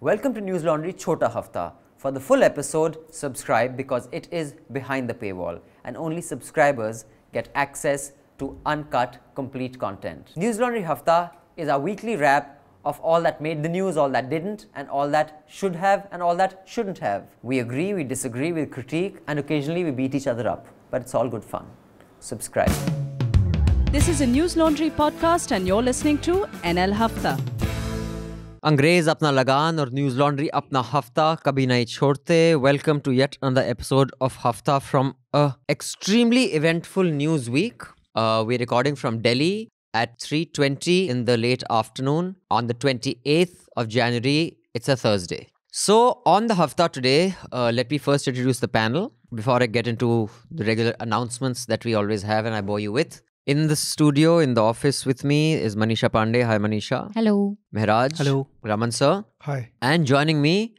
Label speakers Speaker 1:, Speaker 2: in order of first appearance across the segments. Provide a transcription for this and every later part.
Speaker 1: Welcome to News Laundry Chota Hafta. For the full episode, subscribe because it is behind the paywall and only subscribers get access to uncut, complete content. News Laundry Hafta is our weekly wrap of all that made the news, all that didn't, and all that should have and all that shouldn't have. We agree, we disagree, we critique, and occasionally we beat each other up. But it's all good fun. Subscribe.
Speaker 2: This is a News Laundry podcast and you're listening to NL Hafta.
Speaker 1: अंग्रेज अपना लगान और news laundry अपना हफ्ता कभी नहीं छोड़ते. Welcome to yet another episode of Hafta from a extremely eventful news week. We're recording from Delhi at 3:20 in the late afternoon on the 28th of January. It's a Thursday. So on the Hafta today, let me first introduce the panel before I get into the regular announcements that we always have and I bore you with. In the studio, in the office with me is Manisha Pandey. Hi, Manisha.
Speaker 3: Hello.
Speaker 1: Mehraj.
Speaker 4: Hello.
Speaker 1: Raman sir.
Speaker 4: Hi.
Speaker 1: And joining me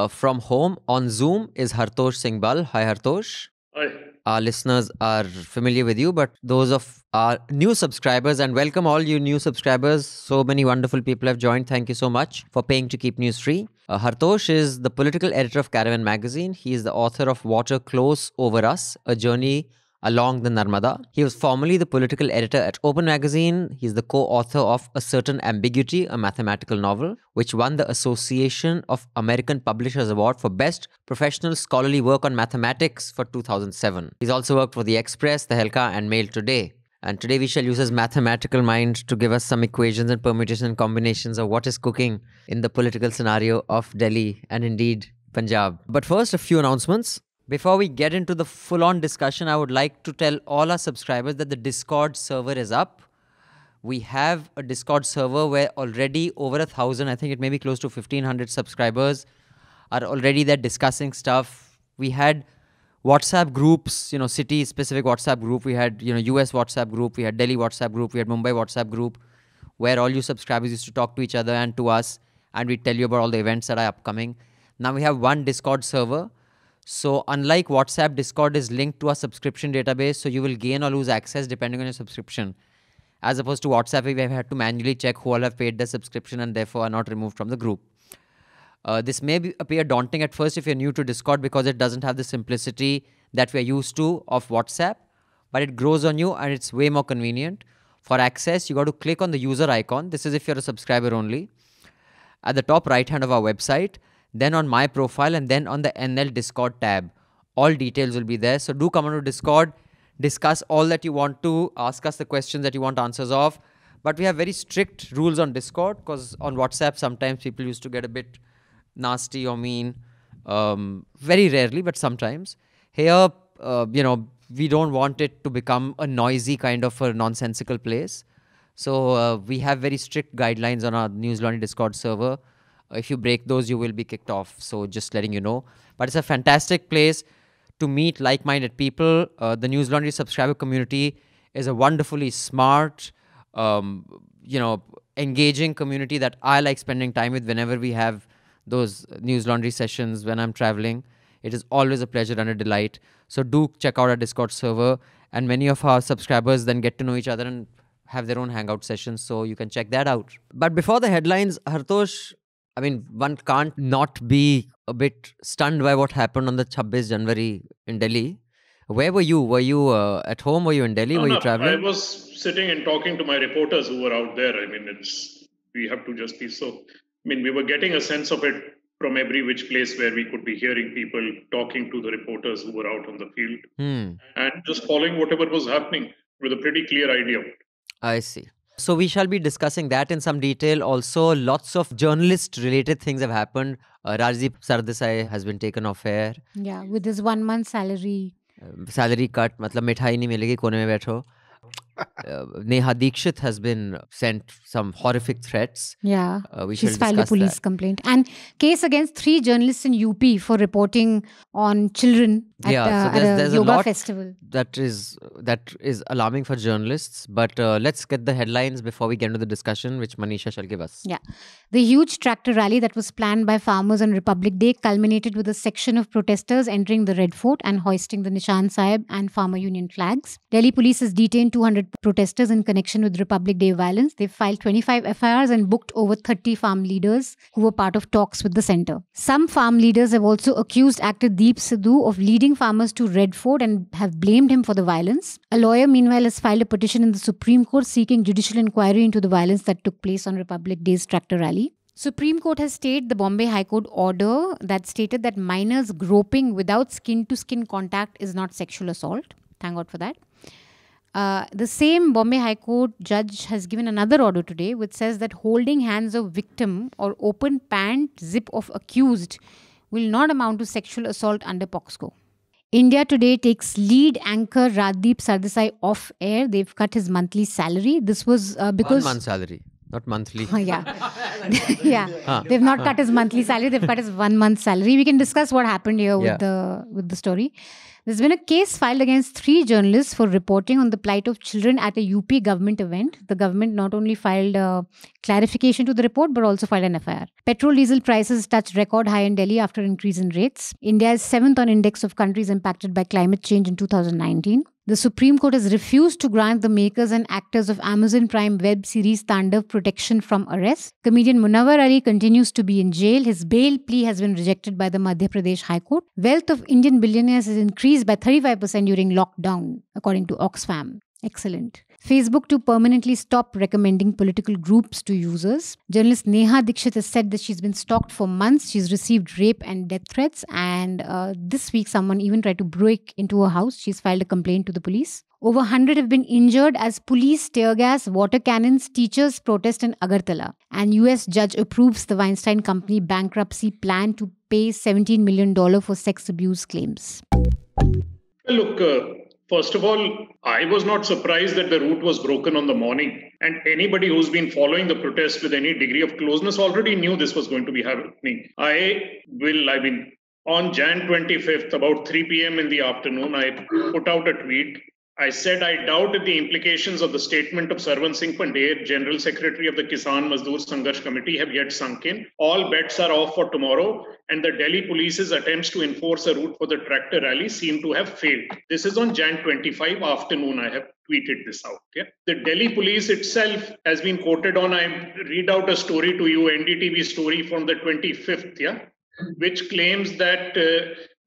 Speaker 1: from home on Zoom is Hartosh Singh Bal. Hi, Hartosh.
Speaker 5: Hi.
Speaker 1: Our listeners are familiar with you, but those of our new subscribers, and welcome all you new subscribers. So many wonderful people have joined. Thank you so much for paying to keep news free. Hartosh is the political editor of Caravan magazine. He is the author of Water Close Over Us, a journey along the Narmada. He was formerly the political editor at Open Magazine. He's the co-author of A Certain Ambiguity, a mathematical novel, which won the Association of American Publishers Award for Best Professional Scholarly Work on Mathematics for 2007. He's also worked for The Express, The Helka and Mail Today. And today we shall use his mathematical mind to give us some equations and permutations and combinations of what is cooking in the political scenario of Delhi and indeed Punjab. But first, a few announcements. Before we get into the full-on discussion, I would like to tell all our subscribers that the Discord server is up. We have a Discord server where already over 1,000, I think it may be close to 1,500 subscribers are already there discussing stuff. We had WhatsApp groups, city-specific WhatsApp group. We had, US WhatsApp group. We had Delhi WhatsApp group. We had Mumbai WhatsApp group where all you subscribers used to talk to each other and to us, and we tell you about all the events that are upcoming. Now we have one Discord server. So unlike WhatsApp, Discord is linked to a subscription database, so you will gain or lose access depending on your subscription. As opposed to WhatsApp, we have had to manually check who all have paid the subscription and therefore are not removed from the group. This may appear daunting at first if you're new to Discord because it doesn't have the simplicity that we're used to of WhatsApp, but it grows on you and it's way more convenient. For access, you got to click on the user icon. This is if you're a subscriber only. At the top right hand of our website, then on my profile, and then on the NL Discord tab. All details will be there. So do come on to Discord, discuss all that you want to, ask us the questions that you want answers of. But we have very strict rules on Discord because on WhatsApp, sometimes people used to get a bit nasty or mean. Very rarely, but sometimes. Here, we don't want it to become a noisy kind of a nonsensical place. So we have very strict guidelines on our News Laundry Discord server. If you break those, you will be kicked off. So just letting you know. But it's a fantastic place to meet like-minded people. The News Laundry subscriber community is a wonderfully smart, engaging community that I like spending time with whenever we have those News Laundry sessions when I'm traveling. It is always a pleasure and a delight. So do check out our Discord server. And many of our subscribers then get to know each other and have their own hangout sessions. So you can check that out. But before the headlines, Hartosh, one can't not be a bit stunned by what happened on the 26 January in Delhi. Where were you? Were you at home? Were you in Delhi? Were you traveling?
Speaker 5: I was sitting and talking to my reporters who were out there. We have to just be we were getting a sense of it from every which place where we could be hearing people talking to the reporters who were out on the field and just following whatever was happening with a pretty clear idea of it.
Speaker 1: I see. So we shall be discussing that in some detail. Also, lots of journalist-related things have happened. Rajdeep Sardesai has been taken off air.
Speaker 3: Yeah, with his 1 month salary.
Speaker 1: Salary cut, matlab mithai nahi milegi, kone mein baitho. Neha Dikshit has been sent some horrific threats.
Speaker 3: Yeah,
Speaker 1: we shall
Speaker 3: she's filed a
Speaker 1: discuss
Speaker 3: police
Speaker 1: that.
Speaker 3: complaint. And case against 3 journalists in UP for reporting on children at, at a yoga festival.
Speaker 1: That is alarming for journalists. But let's get the headlines before we get into the discussion, which Manisha shall give us.
Speaker 3: Yeah. The huge tractor rally that was planned by farmers on Republic Day culminated with a section of protesters entering the Red Fort and hoisting the Nishan Sahib and Farmer Union flags. Delhi police has detained 200 targeted protesters in connection with Republic Day violence. They filed 25 FIRs and booked over 30 farm leaders who were part of talks with the centre. Some farm leaders have also accused actor Deep Sidhu of leading farmers to Red Fort and have blamed him for the violence. A lawyer, meanwhile, has filed a petition in the Supreme Court seeking judicial inquiry into the violence that took place on Republic Day's tractor rally. Supreme Court has stayed the Bombay High Court order that stated that minors groping without skin-to-skin contact is not sexual assault. Thank God for that. The same Bombay High Court judge has given another order today which says that holding hands of victim or open pant zip of accused will not amount to sexual assault under POXCO. India Today takes lead anchor Radip Sardesai off air. They've cut his monthly salary. This was because...
Speaker 1: 1 month salary. Not monthly.
Speaker 3: Yeah. They've not cut his monthly salary. They've cut his 1 month salary. We can discuss what happened here with the story. There's been a case filed against 3 journalists for reporting on the plight of children at a UP government event. The government not only filed a clarification to the report, but also filed an FIR. Petrol diesel prices touched record high in Delhi after increase in rates. India is 7th on index of countries impacted by climate change in 2019. The Supreme Court has refused to grant the makers and actors of Amazon Prime web series Tandav protection from arrest. Comedian Munawar Ali continues to be in jail. His bail plea has been rejected by the Madhya Pradesh High Court. Wealth of Indian billionaires has increased by 35% during lockdown, according to Oxfam. Excellent. Facebook to permanently stop recommending political groups to users. Journalist Neha Dixit has said that she's been stalked for months. She's received rape and death threats. And this week, someone even tried to break into her house. She's filed a complaint to the police. Over 100 have been injured as police, tear gas, water cannons, teachers protest in Agartala. And US judge approves the Weinstein Company bankruptcy plan to pay $17 million for sex abuse claims.
Speaker 5: Look, first of all, I was not surprised that the route was broken on the morning. And anybody who's been following the protest with any degree of closeness already knew this was going to be happening. On Jan 25th, about 3 p.m. in the afternoon, I put out a tweet. I said I doubted the implications of the statement of Sarwan Singh Pandey, General Secretary of the Kisan Mazdoor Sangharsh Committee, have yet sunk in. All bets are off for tomorrow, and the Delhi police's attempts to enforce a route for the tractor rally seem to have failed. This is on Jan 25 afternoon. I have tweeted this out. Yeah? The Delhi police itself has been quoted on. I read out a story to you, NDTV story from the 25th, which claims that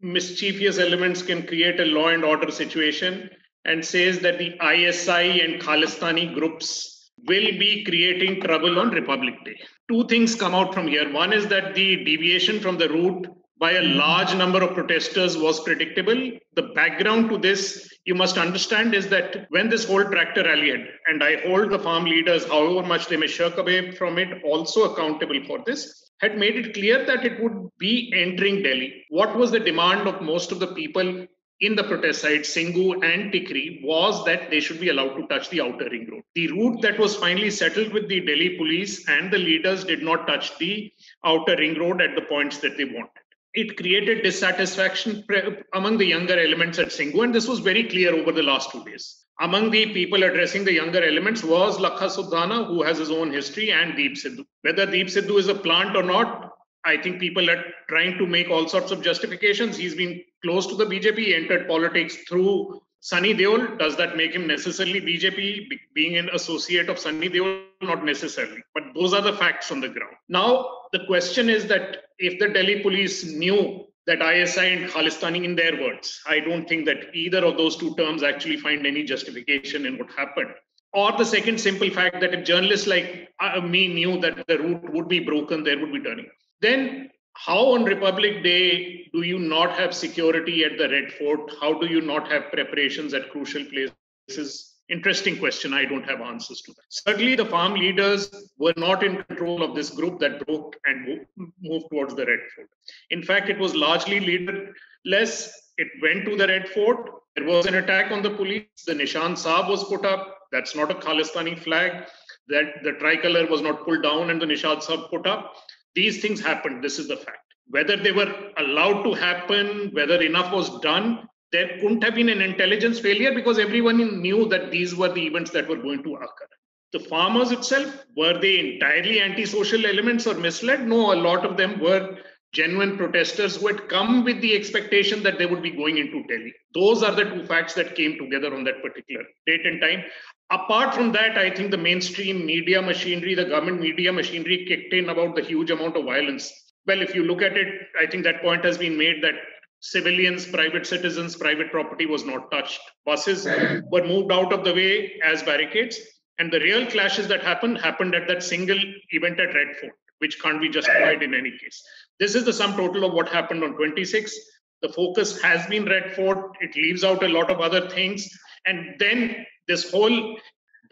Speaker 5: mischievous elements can create a law and order situation, and says that the ISI and Khalistani groups will be creating trouble on Republic Day. 2 things come out from here. One is that the deviation from the route by a large number of protesters was predictable. The background to this, you must understand, is that when this whole tractor rally had, and I hold the farm leaders, however much they may shirk away from it, also accountable for this, had made it clear that it would be entering Delhi. What was the demand of most of the people in the protest side, Singhu and Tikri, was that they should be allowed to touch the outer ring road. The route that was finally settled with the Delhi police and the leaders did not touch the outer ring road at the points that they wanted. It created dissatisfaction among the younger elements at Singhu, and this was very clear over the last 2 days. Among the people addressing the younger elements was Lakha Sudhana, who has his own history, and Deep Sidhu. Whether Deep Sidhu is a plant or not, I think people are trying to make all sorts of justifications. He's been close to the BJP, he entered politics through Sunny Deol. Does that make him necessarily BJP? Being an associate of Sunny Deol, not necessarily. But those are the facts on the ground. Now, the question is that if the Delhi police knew that ISI and Khalistani, in their words, I don't think that either of those 2 terms actually find any justification in what happened. Or the second simple fact that if journalists like me knew that the route would be broken, there would be turning. Then how on Republic Day do you not have security at the Red Fort? How do you not have preparations at crucial places? Interesting question. I don't have answers to that. Certainly, the farm leaders were not in control of this group that broke and moved towards the Red Fort. In fact, it was largely leaderless. It went to the Red Fort. There was an attack on the police. The Nishan Saab was put up. That's not a Khalistani flag. That the tricolor was not pulled down and the Nishan Saab put up. These things happened. This is the fact. Whether they were allowed to happen, whether enough was done, there couldn't have been an intelligence failure because everyone knew that these were the events that were going to occur. The farmers itself, were they entirely antisocial elements or misled? No, a lot of them were genuine protesters who had come with the expectation that they would be going into Delhi. Those are the 2 facts that came together on that particular date and time. Apart from that, I think the mainstream media machinery, the government media machinery kicked in about the huge amount of violence. Well, if you look at it, I think that point has been made that civilians, private citizens, private property was not touched. Buses were moved out of the way as barricades. And the real clashes that happened at that single event at Red Fort, which can't be justified in any case. This is the sum total of what happened on 26. The focus has been Red Fort. It leaves out a lot of other things. And then this whole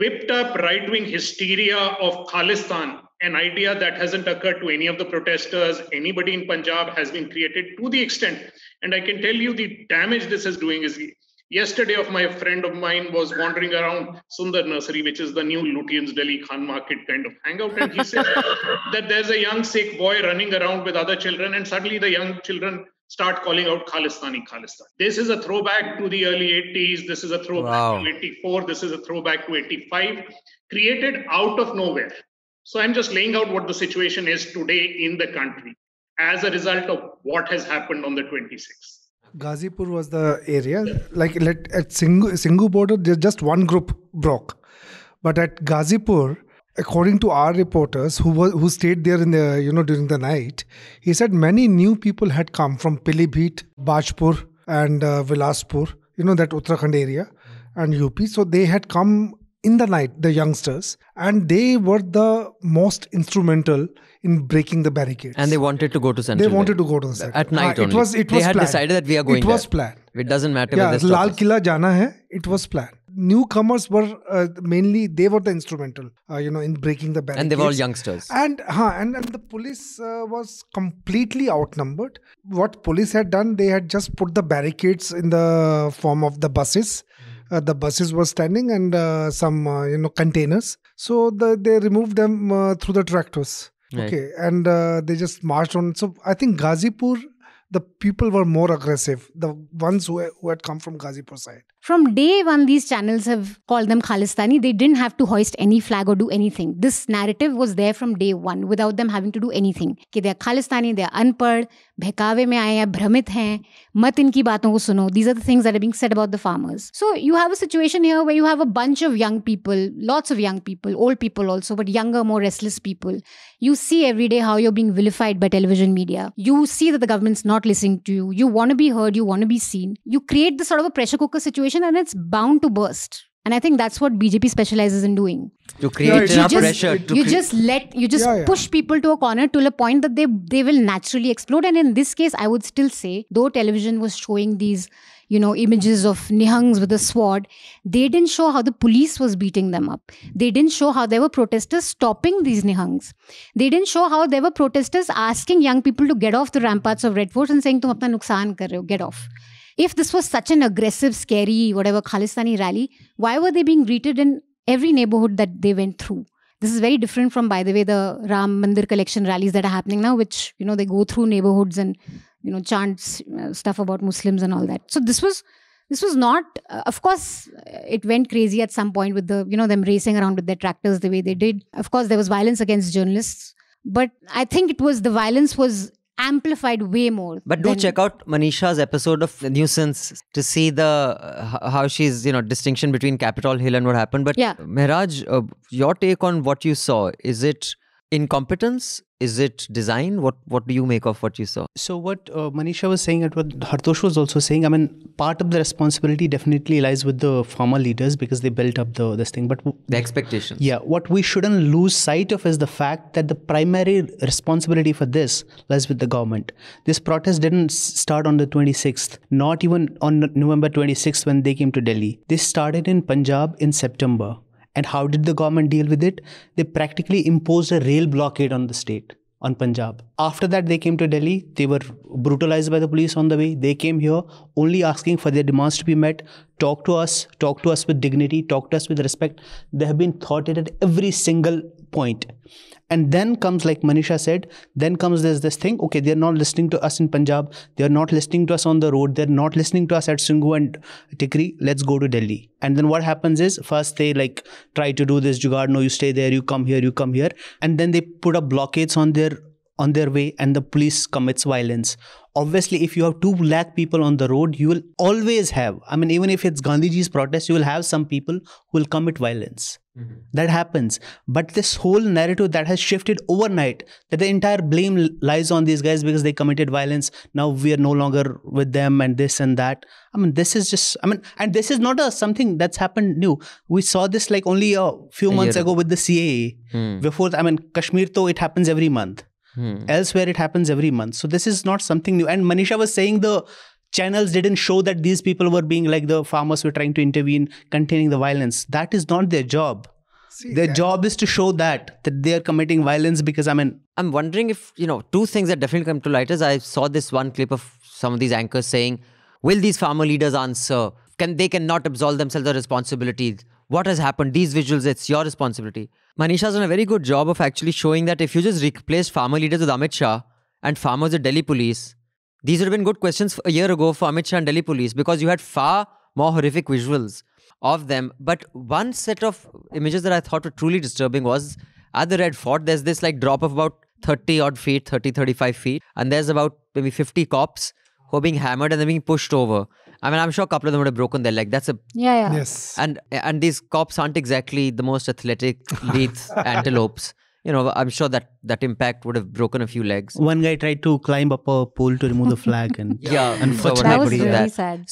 Speaker 5: whipped up right-wing hysteria of Khalistan, an idea that hasn't occurred to any of the protesters, anybody in Punjab, has been created to the extent. And I can tell you the damage this is doing is, yesterday a friend of mine was wandering around Sundar Nursery, which is the new Lutyens Delhi Khan Market kind of hangout. And he said that there's a young Sikh boy running around with other children, and suddenly the young children start calling out Khalistani Khalistan. This is a throwback to the early 80s. This is a throwback to 84. This is a throwback to 85, created out of nowhere. So I'm just laying out what the situation is today in the country as a result of what has happened on the 26th.
Speaker 4: Ghazipur was the area. Like at Singhu border, just one group broke. But at Ghazipur, according to our reporters who stayed there in the during the night, he said many new people had come from Pilibhit, Bajpur and Vilaspur, that Uttarakhand area and UP. So they had come in the night, the youngsters, and they were the most instrumental in breaking the barricades.
Speaker 1: And they wanted to go to Central.
Speaker 4: They wanted to go to the Central.
Speaker 1: At night only.
Speaker 4: It was
Speaker 1: they had
Speaker 4: planned.
Speaker 1: Decided that we are going
Speaker 4: there. It was
Speaker 1: there.
Speaker 4: planned.
Speaker 1: It doesn't matter
Speaker 4: whether
Speaker 1: this
Speaker 4: Lal Killa jana hai. It was planned. Newcomers were mainly, they were the instrumental, in breaking the barricades.
Speaker 1: And they were all youngsters.
Speaker 4: And the police was completely outnumbered. What police had done, they had just put the barricades in the form of the buses. The buses were standing and some, containers. So they removed them through the tractors. Right. Okay. And they just marched on. So I think Ghazipur, the people were more aggressive. The ones who had come from Ghazipur side.
Speaker 3: From day one, these channels have called them Khalistani. They didn't have to hoist any flag or do anything. This narrative was there from day one without them having to do anything. कि they are Khalistani, they are unpad, बहकावे में आए हैं, भ्रमित हैं, मत इनकी बातों को सुनो. These are the things that are being said about the farmers. So you have a situation here where you have a bunch of young people, lots of young people, old people also, but younger, more restless people. You see every day how you're being vilified by television media. You see that the government's not listening to you. You want to be heard, you want to be seen. You create this sort of a pressure cooker situation and it's bound to burst. And I think that's what BJP specializes in doing.
Speaker 1: To create enough pressure.
Speaker 3: You just push people to a corner till a point that they will naturally explode. And in this case, I would still say, though television was showing these, images of Nihangs with a sword, they didn't show how the police was beating them up. They didn't show how there were protesters stopping these Nihangs. They didn't show how there were protesters asking young people to get off the ramparts of Red Fort and saying, "Tum apna nuksan kar rahe ho, get off." If this was such an aggressive, scary, whatever Khalistani rally, why were they being greeted in every neighborhood that they went through? This is very different from, by the way, the Ram Mandir collection rallies that are happening now, which, they go through neighborhoods and, chant stuff about Muslims and all that. So this was not, of course, it went crazy at some point with the, them racing around with their tractors the way they did. Of course, there was violence against journalists, but I think the violence was amplified way more.
Speaker 1: But do check out Manisha's episode of Nuisance to see how she's, distinction between Capitol Hill and what happened. But yeah. Mehraj, your take on what you saw, is it incompetence? Is it design? What do you make of what you saw?
Speaker 6: So what Manisha was saying and what Hartosh was also saying, part of the responsibility definitely lies with the farmer leaders because they built up this thing. But
Speaker 1: the expectations.
Speaker 6: Yeah. What we shouldn't lose sight of is the fact that the primary responsibility for this lies with the government. This protest didn't start on the 26th, not even on November 26th when they came to Delhi. They started in Punjab in September. And how did the government deal with it? They practically imposed a rail blockade on the state, on Punjab. After that, they came to Delhi. They were brutalized by the police on the way. They came here only asking for their demands to be met. Talk to us with dignity, talk to us with respect. They have been thwarted at every single point. And then comes, like Manisha said, there's this thing, okay, they're not listening to us in Punjab. They're not listening to us on the road. They're not listening to us at Singhu and Tikri. Let's go to Delhi. And then what happens is, first they try to do this jugaad. No, you stay there, you come here. And then they put up blockades on their on their way and the police commits violence. Obviously, if you have 2 lakh people on the road, you will always have, I mean, even if it's Gandhiji's protest, you will have some people who will commit violence. Mm-hmm. That happens. But this whole narrative that has shifted overnight, that the entire blame lies on these guys because they committed violence. Now we are no longer with them and this and that. I mean, this is just, I mean, and this is not something that's happened new. We saw this like only a few months ago with the CAA. Before, I mean, Kashmir, though, it happens every month. Elsewhere, it happens every month. So this is not something new. And Manisha was saying the channels didn't show that these people were being like the farmers were trying to intervene, containing the violence. That is not their job. Their job is to show that they are committing violence because, I mean...
Speaker 1: I'm wondering if, 2 things that definitely come to light is I saw this one clip of some of these anchors saying, will these farmer leaders answer? They cannot absolve themselves of responsibility. What has happened? These visuals, it's your responsibility. Manisha's done a very good job of actually showing that if you just replaced farmer leaders with Amit Shah and farmers with Delhi police, these would have been good questions a year ago for Amit Shah and Delhi police because you had far more horrific visuals of them. But one set of images that I thought were truly disturbing was at the Red Fort, there's this like drop of about 30 odd feet, 35 feet. And there's about maybe 50 cops who are being hammered and they're being pushed over. I mean, I'm sure a couple of them would have broken their leg. That's a...
Speaker 3: Yeah.
Speaker 4: Yes.
Speaker 1: And these cops aren't exactly the most athletic, lithe antelopes. I'm sure that impact would have broken a few legs.
Speaker 6: One guy tried to climb up a pole to remove the flag. And
Speaker 3: Unfortunately, that was really sad.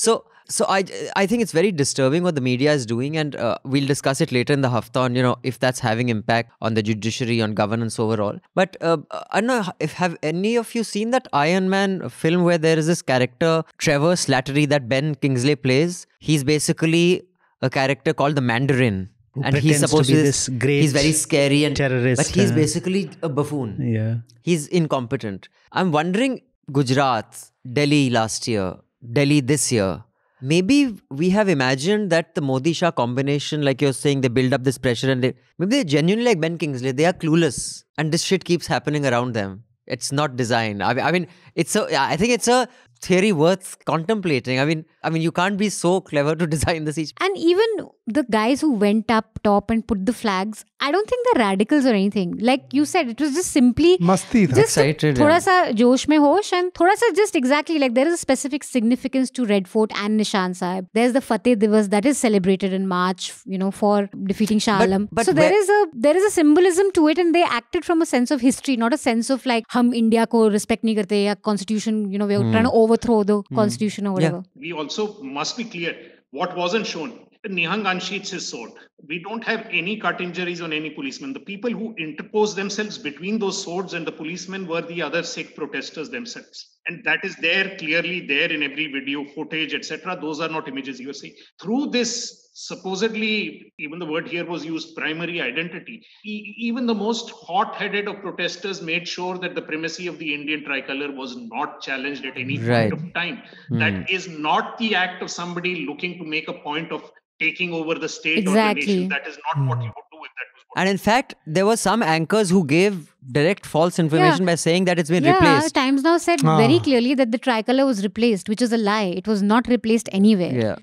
Speaker 1: So I think it's very disturbing what the media is doing, and we'll discuss it later in the Hafta on, if that's having impact on the judiciary, on governance overall. But I don't know, have any of you seen that Iron Man film where there is this character, Trevor Slattery, that Ben Kingsley plays? He's basically a character called the Mandarin.
Speaker 6: And he's supposed to be this great
Speaker 1: he's very scary and
Speaker 6: terrorist.
Speaker 1: But he's basically a buffoon.
Speaker 6: Yeah.
Speaker 1: He's incompetent. I'm wondering, Gujarat, Delhi last year, Delhi this year, maybe we have imagined that the Modi-Shah combination, like you're saying, they build up this pressure and maybe they're genuinely like Ben Kingsley. They are clueless and this shit keeps happening around them. It's not designed. I mean, I think it's a theory worth contemplating. I mean, you can't be so clever to design this each.
Speaker 3: And even the guys who went up top and put the flags, I don't think they're radicals or anything. Like you said, it was just simply
Speaker 4: Masti tha.
Speaker 3: just
Speaker 1: Excited,
Speaker 3: thoda sa josh mein hosh and thoda sa just exactly like there is a specific significance to Red Fort and Nishan Sahib. There's the Fateh Divas that is celebrated in March, for defeating Shah Alam.
Speaker 1: But
Speaker 3: so there is a symbolism to it, and they acted from a sense of history, not a sense of like hum India ko respect nahi karte ya constitution, we're trying to overthrow the constitution or whatever.
Speaker 5: We also must be clear what wasn't shown. Nihang unsheaths his sword. We don't have any cut injuries on any policeman. The people who interposed themselves between those swords and the policemen were the other Sikh protesters themselves. And that is clearly there in every video footage, etc. Those are not images you are seeing. Through this supposedly, even the word here was used, primary identity, even the most hot-headed of protesters made sure that the primacy of the Indian tricolor was not challenged at any point of time. That is not the act of somebody looking to make a point of taking over the state or the nation. That is not what you would do if that was what.
Speaker 1: And in fact, there were some anchors who gave direct false information by saying that it's been replaced.
Speaker 3: Times Now said very clearly that the tricolor was replaced, which is a lie. It was not replaced anywhere.
Speaker 1: Yeah.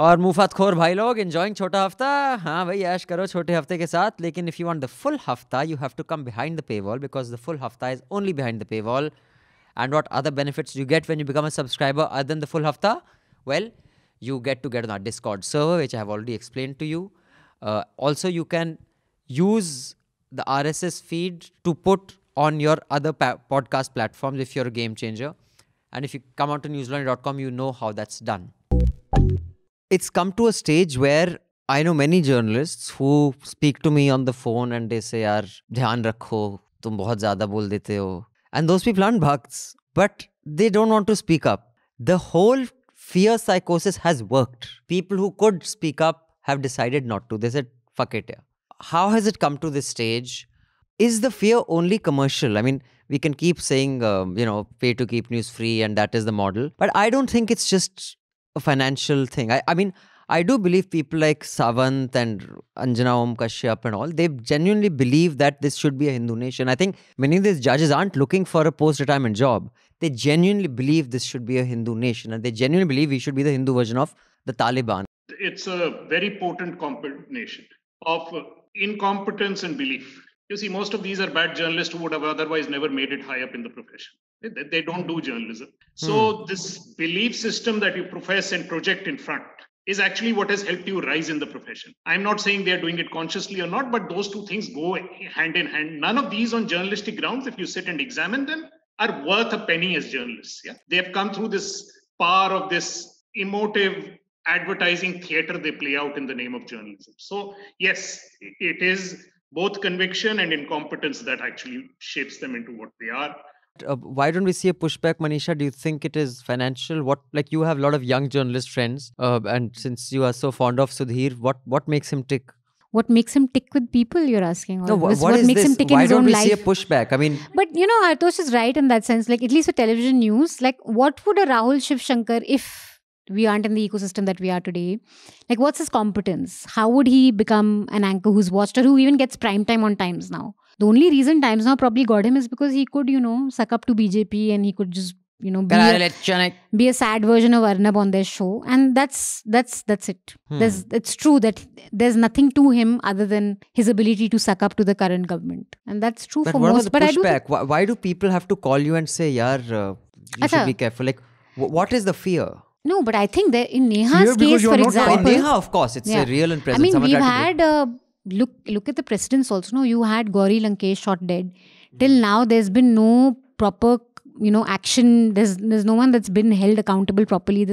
Speaker 1: और मुफत खोर भाई लोग enjoying छोटा हफ्ता. हाँ भाई ऐश करो छोटे हफ्ते के साथ. लेकिन if you want the full hafta, you have to come behind the paywall because the full hafta is only behind the paywall. And what other benefits do you get when you become a subscriber other than the full hafta? Well, you get to get on our Discord server, which I have already explained to you. Also, you can use the RSS feed to put on your other podcast platforms if you're a game changer. And if you come out to newslaundry.com, you know how that's done. It's come to a stage where I know many journalists who speak to me on the phone and they say, yaar, dhyan rakho, tum bahut zyada bol dete ho. And those people aren't bhakts, but they don't want to speak up. The whole fear psychosis has worked. People who could speak up have decided not to. They said, fuck it. Yeah. How has it come to this stage? Is the fear only commercial? I mean, we can keep saying, pay to keep news free and that is the model. But I don't think it's just a financial thing. I mean, I do believe people like Savant and Anjana Om Kashyap and all, they genuinely believe that this should be a Hindu nation. I think many of these judges aren't looking for a post-retirement job. They genuinely believe this should be a Hindu nation and they genuinely believe we should be the Hindu version of the Taliban.
Speaker 5: It's a very potent combination of incompetence and belief. You see, most of these are bad journalists who would have otherwise never made it high up in the profession. They don't do journalism. So this belief system that you profess and project in front is actually what has helped you rise in the profession. I'm not saying they're doing it consciously or not, but those two things go hand in hand. None of these on journalistic grounds, if you sit and examine them, are worth a penny as journalists. Yeah, they have come through this power of this emotive advertising theater they play out in the name of journalism. So yes, it is both conviction and incompetence that actually shapes them into what they are.
Speaker 1: Why don't we see a pushback, Manisha? Do you think it is financial? Like you have a lot of young journalist friends, and since you are so fond of Sudhir, what makes him tick?
Speaker 3: What makes him tick with people, you're asking?
Speaker 1: Or no, what makes him tick in his own life? Why don't we see a pushback? I mean...
Speaker 3: But, Hartosh is right in that sense. Like, at least for television news, like, what would a Rahul Shiv Shankar, if we aren't in the ecosystem that we are today, like, what's his competence? How would he become an anchor who's watched or who even gets prime time on Times Now? The only reason Times Now probably got him is because he could, suck up to BJP and he could just, be a sad version of Arnab on their show. And that's it. It's true that there's nothing to him other than his ability to suck up to the current government. And that's true for most.
Speaker 1: But pushback? Why do people have to call you and say, you should be careful? Like, what is the fear?
Speaker 3: No, but I think that in Neha's case, for example...
Speaker 1: In Neha, of course, it's a real and present.
Speaker 3: I mean, we've had... Look at the precedents also. No, you had Gauri Lankesh shot dead. Till now, there's been no proper, action. There's no one that's been held accountable properly.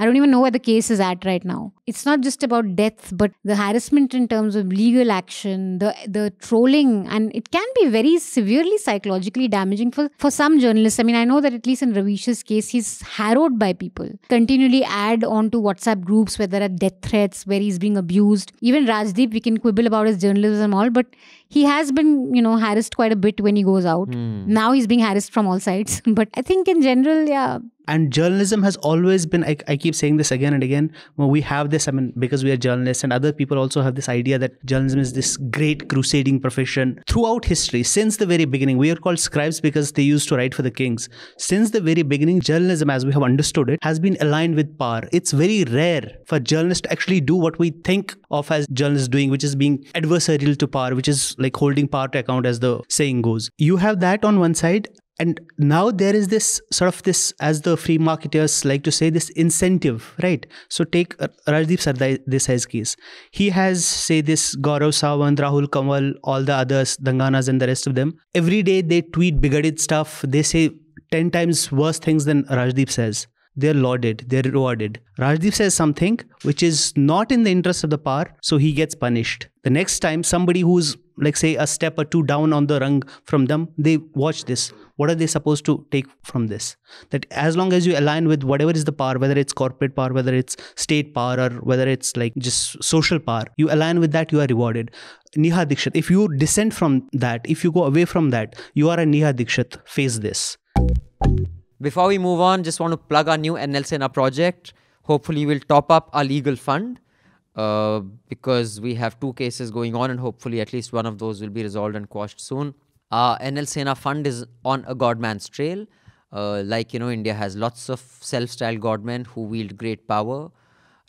Speaker 3: I don't even know where the case is at right now. It's not just about death, but the harassment in terms of legal action, the trolling, and it can be very severely psychologically damaging for some journalists. I mean, I know that at least in Ravish's case, he's harrowed by people. Continually add on to WhatsApp groups where there are death threats, where he's being abused. Even Rajdeep, we can quibble about his journalism and all, but he has been, harassed quite a bit when he goes out. Now he's being harassed from all sides. But I think in general,
Speaker 6: And journalism has always been, I keep saying this again and again, we have this, because we are journalists, and other people also have this idea that journalism is this great crusading profession. Throughout history, since the very beginning, we are called scribes because they used to write for the kings. Since the very beginning, journalism, as we have understood it, has been aligned with power. It's very rare for journalists to actually do what we think of as journalists doing, which is being adversarial to power, which is like holding power to account, as the saying goes. You have that on one side. And now there is this sort of this, as the free marketers like to say, this incentive, right? So take Rajdeep Sardesai's case. He has, say, this Gaurav Sawant, Rahul Kanwal, all the others, Danganas and the rest of them. Every day they tweet bigoted stuff. They say 10 times worse things than Rajdeep says. They're lauded, they're rewarded. Rajdeep says something which is not in the interest of the power, so he gets punished. The next time somebody who's, like, say, a step or two down on the rung from them, they watch this. What are they supposed to take from this? That as long as you align with whatever is the power, whether it's corporate power, whether it's state power, or whether it's like just social power, you align with that, you are rewarded. Neha Dikshit, if you dissent from that, if you go away from that, you are a Neha Dikshit. Face this.
Speaker 1: Before we move on, just want to plug our new NL Sena project. Hopefully we'll top up our legal fund because we have 2 cases going on, and hopefully at least one of those will be resolved and quashed soon. Our NL Sena fund is on a godman's trail. India has lots of self-styled godmen who wield great power,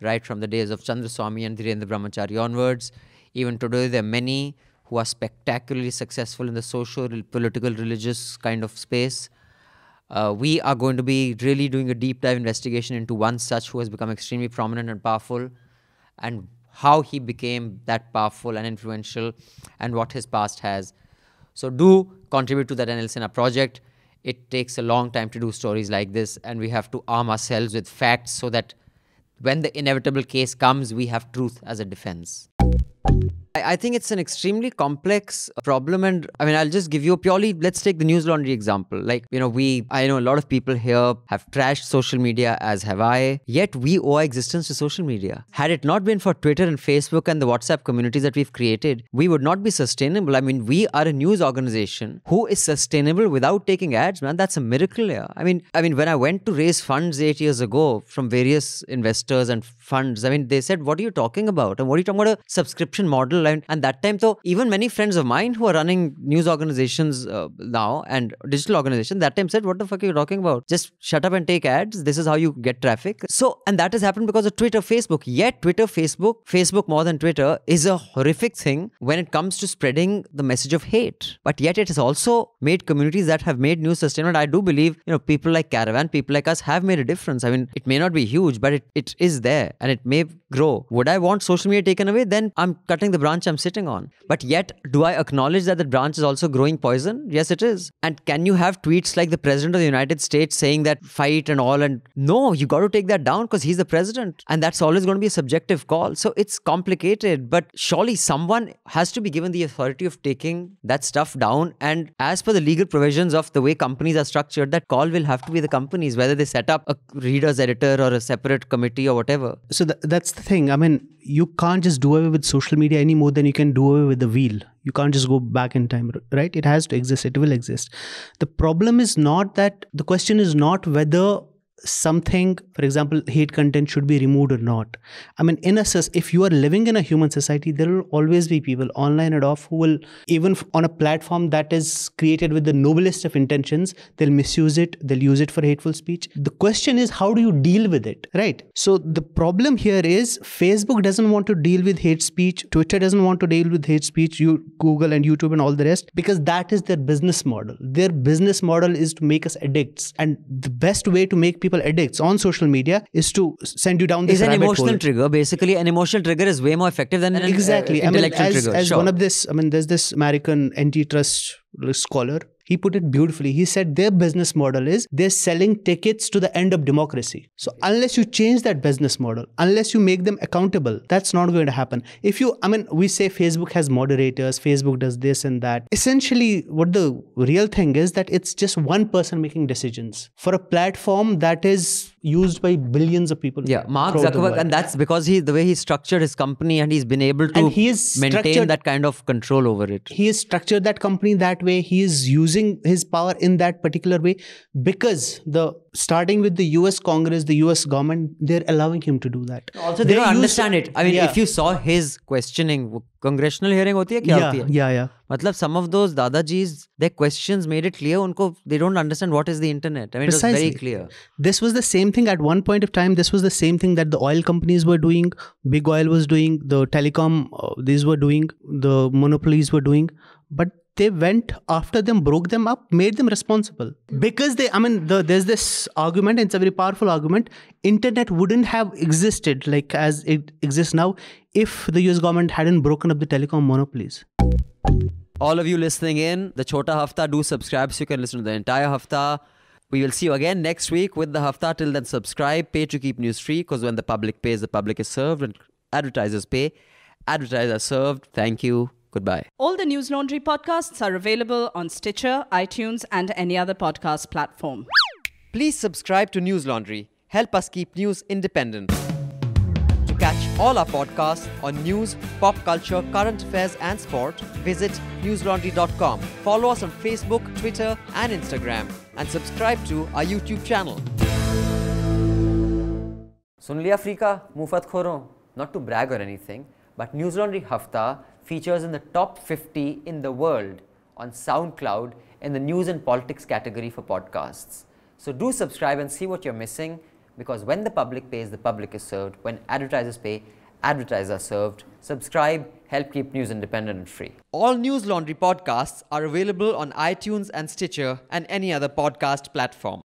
Speaker 1: right from the days of Chandraswamy and Dhirendra Brahmachari onwards. Even today, there are many who are spectacularly successful in the social, political, religious kind of space. We are going to be really doing a deep dive investigation into one such who has become extremely prominent and powerful, and how he became that powerful and influential, and what his past has. So do contribute to that NL Sena project. It takes a long time to do stories like this, and we have to arm ourselves with facts so that when the inevitable case comes, we have truth as a defense. I think it's an extremely complex problem, and I'll just give you let's take the News Laundry example. I know a lot of people here have trashed social media, as have I, yet we owe our existence to social media. Had it not been for Twitter and Facebook and the WhatsApp communities that we've created, we would not be sustainable. We are a news organization who is sustainable without taking ads, man. That's a miracle here. When I went to raise funds 8 years ago from various investors and funds, they said, what are you talking about? And what are you talking about, a subscription model? channel. And that time, so even many friends of mine who are running news organizations now and digital organizations, that time said, what the fuck are you talking about? Just shut up and take ads. This is how you get traffic. So, and that has happened because of Twitter, Facebook. Yet Twitter, Facebook more than Twitter is a horrific thing when it comes to spreading the message of hate. But yet it has also made communities that have made news sustainable. I do believe, people like Caravan, people like us have made a difference. I mean, it may not be huge, but it is there and it may grow. Would I want social media taken away? Then I'm cutting the branch I'm sitting on. But yet, do I acknowledge that the branch is also growing poison? Yes, it is. And can you have tweets like the President of the United States saying that fight and all? And no, you got to take that down because he's the president. And that's always going to be a subjective call. So it's complicated. But surely someone has to be given the authority of taking that stuff down. And as per the legal provisions of the way companies are structured, that call will have to be the companies, whether they set up a reader's editor or a separate committee or whatever.
Speaker 6: So that's the thing. I mean, you can't just do away with social media any more than you can do away with the wheel. You can't just go back in time, right? It has to exist. It will exist. The problem is not that, the question is not whether something, for example, hate content should be removed or not. I mean, if you are living in a human society, there will always be people online and off who will, even on a platform that is created with the noblest of intentions, they'll misuse it, they'll use it for hateful speech. The question is, how do you deal with it, right? So the problem here is Facebook doesn't want to deal with hate speech, Twitter doesn't want to deal with hate speech, Google and YouTube and all the rest, because that is their business model. Their business model is to make us addicts. And the best way to make people addicts on social media is to send you down this rabbit hole.
Speaker 1: Is an emotional trigger. Basically, an emotional trigger is way more effective than an
Speaker 6: exactly.
Speaker 1: intellectual trigger.
Speaker 6: As one of this, there's this American antitrust scholar. He put it beautifully. He said their business model is they're selling tickets to the end of democracy. So unless you change that business model, unless you make them accountable, that's not going to happen. We say Facebook has moderators, Facebook does this and that. Essentially, what the real thing is that it's just one person making decisions for a platform that is used by billions of people.
Speaker 1: Yeah, Mark Zuckerberg, and that's because the way he structured his company and he's been able to maintain that kind of control over it.
Speaker 6: He has structured that company that way. He is using his power in that particular way because starting with the US Congress, the US government, they're allowing him to do that.
Speaker 1: Also, they don't understand it. I mean, if you saw his questioning, congressional hearing hoti hai, kya hoti hai?
Speaker 6: Yeah.
Speaker 1: Matlab, some of those Dadajis, their questions made it clear. They don't understand what is the internet. I mean, Precisely. It was very clear.
Speaker 6: This was the same thing at one point of time. This was the same thing that the oil companies were doing, Big Oil was doing, the telecom, these were doing, the monopolies were doing. But they went after them, broke them up, made them responsible. Because there's this argument, and it's a very powerful argument, internet wouldn't have existed like as it exists now if the US government hadn't broken up the telecom monopolies.
Speaker 1: All of you listening in, the Chota Hafta, do subscribe so you can listen to the entire Hafta. We will see you again next week with the Hafta. Till then, subscribe, pay to keep news free, because when the public pays, the public is served. When advertisers pay, advertisers are served. Thank you. Goodbye.
Speaker 2: All the News Laundry podcasts are available on Stitcher, iTunes, and any other podcast platform.
Speaker 1: Please subscribe to News Laundry. Help us keep news independent. To catch all our podcasts on news, pop culture, current affairs, and sport, visit newslaundry.com. Follow us on Facebook, Twitter, and Instagram, and subscribe to our YouTube channel. Sun liya Afrika, mufat khoro. Not to brag or anything, but News Laundry Hafta features in the top 50 in the world on SoundCloud in the news and politics category for podcasts. So do subscribe and see what you're missing, because when the public pays, the public is served. When advertisers pay, advertisers are served. Subscribe, help keep news independent and free. All News Laundry podcasts are available on iTunes and Stitcher and any other podcast platform.